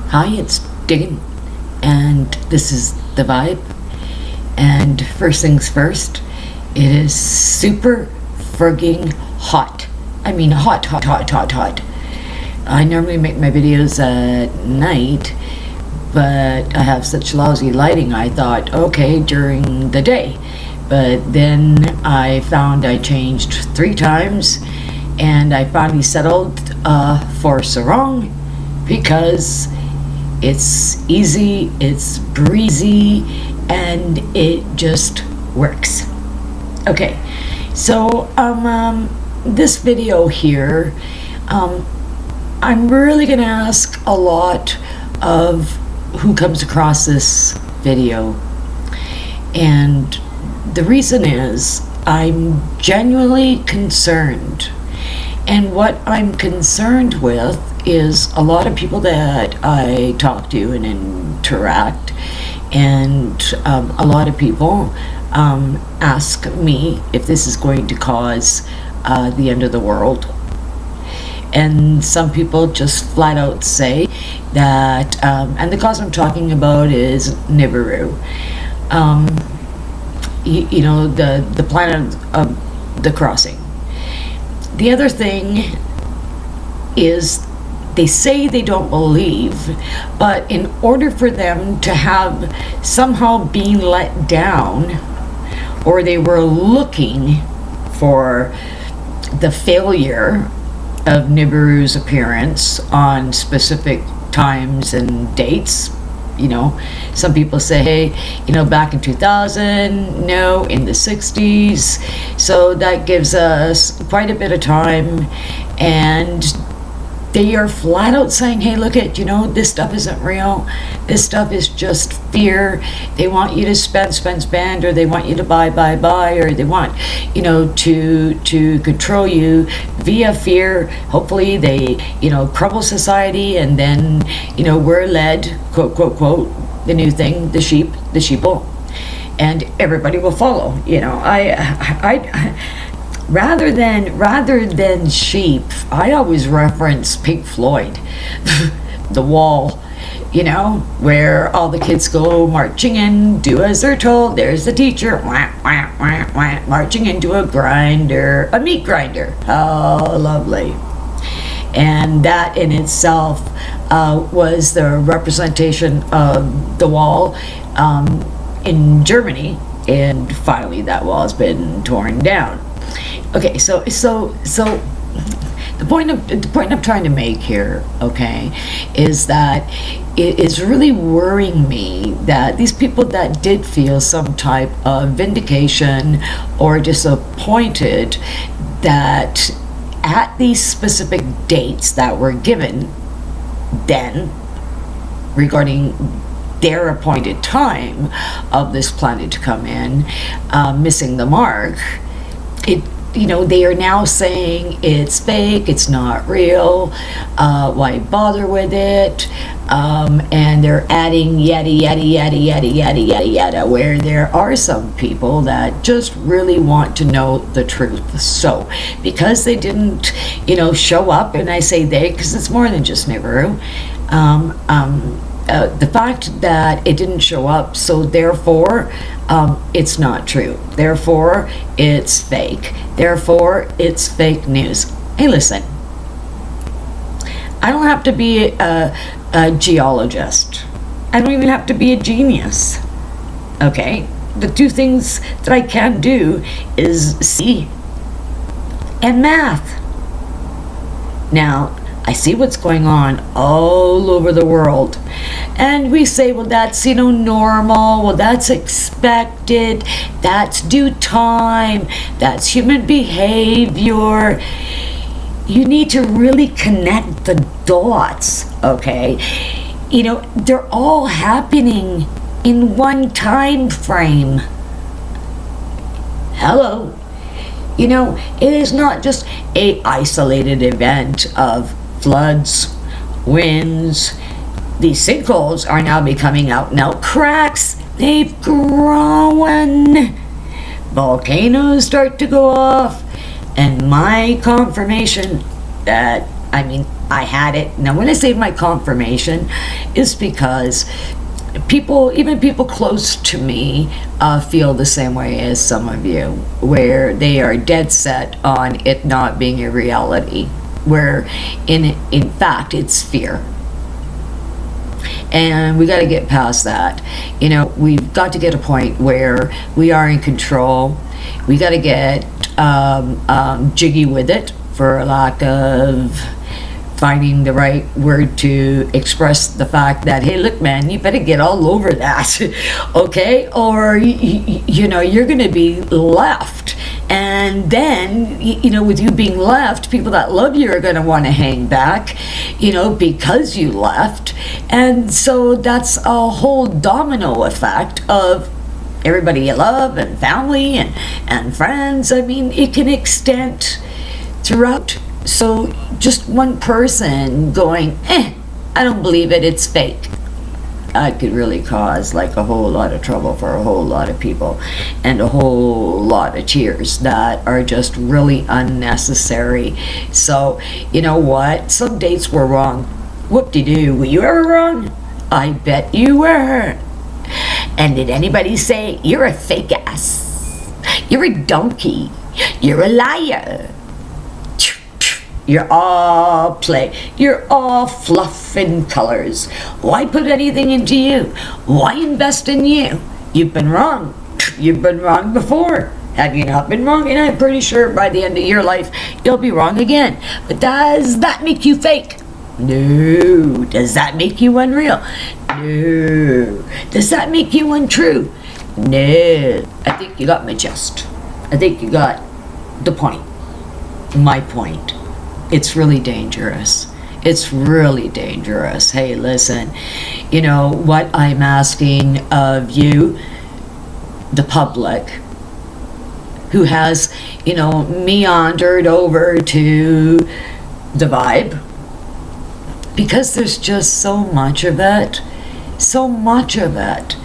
Hi, it's Diggin, and this is the vibe. And first things first, it is super frigging hot. I mean, hot, hot, hot, hot, hot. I normally make my videos at night, but I have such lousy lighting, I thought, okay, during the day. But then I found I changed 3 times, and I finally settled for sarong because it's easy, it's breezy, and it just works. Okay, so this video here, I'm really gonna ask a lot of who comes across this video, and the reason is I'm genuinely concerned. And what I'm concerned with is a lot of people that I talk to and interact, and a lot of people ask me if this is going to cause the end of the world. And some people just flat out say that, and the cause I'm talking about is Nibiru. You know, the planet of the crossing. The other thing is they say they don't believe, but in order for them to have somehow been let down, or they were looking for the failure of Nibiru's appearance on specific times and dates. You know, some people say, hey, you know, back in 2000, no, in the 60s. So that gives us quite a bit of time. And they are flat out saying, hey, look at, you know, this stuff isn't real. This stuff is just fear. They want you to spend, or they want you to buy, or they want, you know, to control you via fear. Hopefully they, you know, crumble society, and then, you know, we're led, quote, quote, quote, the new thing, the sheeple, and everybody will follow. You know, I rather than sheep, I always reference Pink Floyd, The Wall, you know, where all the kids go marching in, do as they're told. There's the teacher, wah, wah, wah, wah, marching into a meat grinder. How lovely. And that in itself was the representation of the wall in Germany, and finally that wall has been torn down. Okay, so the point I'm trying to make here, okay, is that it is really worrying me that these people that did feel some type of vindication or disappointed that at these specific dates that were given then regarding their appointed time of this planet to come in, missing the mark, you know, they are now saying it's fake, it's not real, why bother with it, and they're adding yada yada yada yada yada yada yada, where there are some people that just really want to know the truth. So because they didn't, you know, show up, and I say they because it's more than just Nibiru, the fact that it didn't show up, so therefore it's not true, therefore it's fake, therefore it's fake news. Hey, listen, I don't have to be a geologist, I don't even have to be a genius, okay? The 2 things that I can do is see and math. Now I see what's going on all over the world, and we say, well, that's, you know, normal, well, that's expected, that's due time, that's human behavior. You need to really connect the dots, okay? You know, they're all happening in one time frame. Hello. You know, it is not just a isolated event of floods, winds. These sinkholes are now becoming out and out cracks. They've grown. Volcanoes start to go off. And my confirmation that I mean, I had it. Now, when I say my confirmation, is because people, even people close to me, feel the same way as some of you, where they are dead set on it not being a reality, where in fact it's fear. And we got to get past that. You know, we've got to get a point where we are in control. We got to get jiggy with it, for a lack of finding the right word to express the fact that, hey, look, man, you better get all over that, okay? Or, you know, you're going to be left. And then, you know, with you being left, people that love you are going to want to hang back, you know, because you left. And so that's a whole domino effect of everybody you love and family and friends. I mean, it can extend throughout. So just one person going, I don't believe it, it's fake, could really cause like a whole lot of trouble for a whole lot of people, and a whole lot of tears that are just really unnecessary. So, you know what? Some dates were wrong. Whoop-de-doo. Were you ever wrong? I bet you were. And did anybody say, you're a fake ass? You're a donkey. You're a liar. You're all play. You're all fluff and colors. Why put anything into you? Why invest in you? You've been wrong. You've been wrong before. Have you not been wrong? And I'm pretty sure by the end of your life, you'll be wrong again. But does that make you fake? No. Does that make you unreal? No. Does that make you untrue? No. I think you got my gist. I think you got the point. My point. It's really dangerous. It's really dangerous. Hey, listen, you know what I'm asking of you, the public, who has, you know, meandered over to the vibe, because there's just so much of it. So much of it.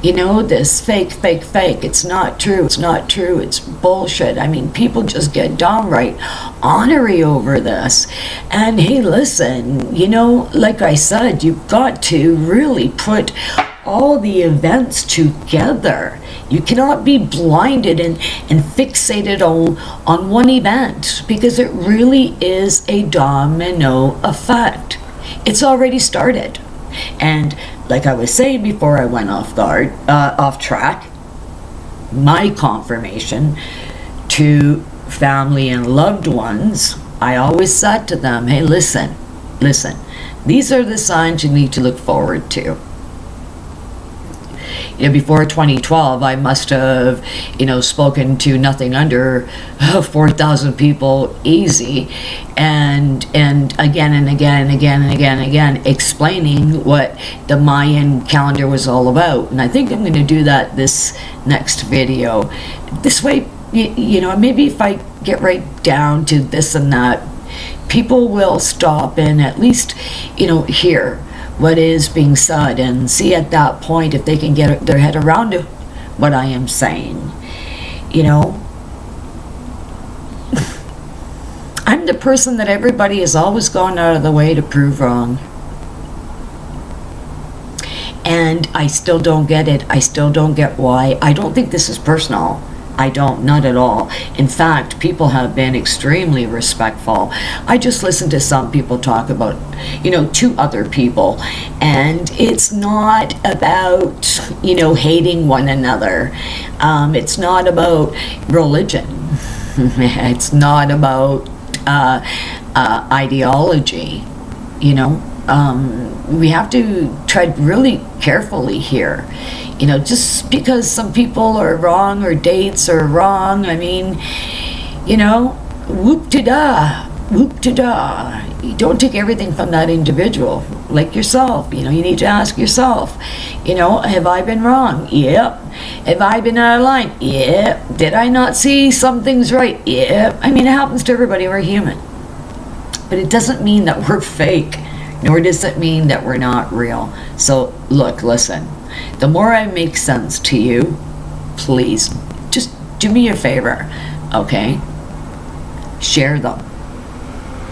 You know, this fake, it's not true, it's bullshit. I mean, people just get downright ornery over this. And hey, listen, you know, like I said, you've got to really put all the events together. You cannot be blinded and fixated on one event, because it really is a domino effect. It's already started. And like I was saying before I went off track, my confirmation to family and loved ones, I always said to them, hey, listen, these are the signs you need to look forward to. You know, before 2012, I must have, you know, spoken to nothing under 4,000 people easy, and again and again, explaining what the Mayan calendar was all about. And I think I'm going to do that this next video. This way, you know, maybe if I get right down to this and that, people will stop and at least, you know, hear what is being said, and see at that point if they can get their head around what I am saying. You know, I'm the person that everybody has always gone out of the way to prove wrong. And I still don't get it. I still don't get why. I don't think this is personal. I don't, not at all. In fact, people have been extremely respectful. I just listened to some people talk about, you know, to other people, and it's not about, you know, hating one another. It's not about religion. It's not about ideology. You know, we have to tread really carefully here. You know, just because some people are wrong or dates are wrong, I mean, you know, whoop-de-da. You don't take everything from that individual. Like yourself, you know, you need to ask yourself, you know, have I been wrong? Yep. Have I been out of line? Yep. Did I not see some things right? Yep. I mean, it happens to everybody. We're human. But it doesn't mean that we're fake, nor does it mean that we're not real. So, look, listen. The more I make sense to you, please, just do me a favor, okay? Share them.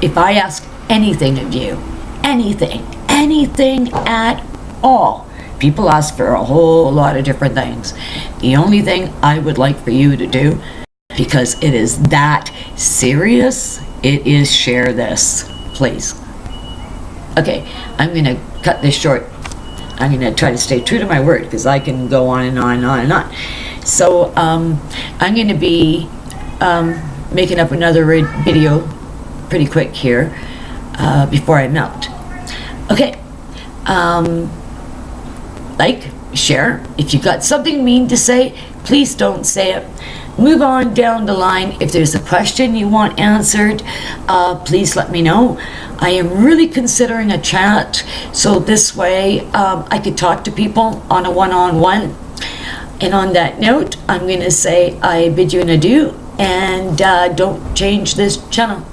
If I ask anything of you. Anything at all. People ask for a whole lot of different things. The only thing I would like for you to do, because it is that serious, it is share this, please. Okay, I'm going to cut this short. I'm going to try to stay true to my word, because I can go on and on and on and on. So I'm going to be making up another video pretty quick here before I melt. Okay, like, share. If you've got something mean to say, please don't say it. Move on down the line. If there's a question you want answered, please let me know. I am really considering a chat, so this way I could talk to people on a one-on-one. And on that note, I'm going to say I bid you an adieu, and don't change this channel.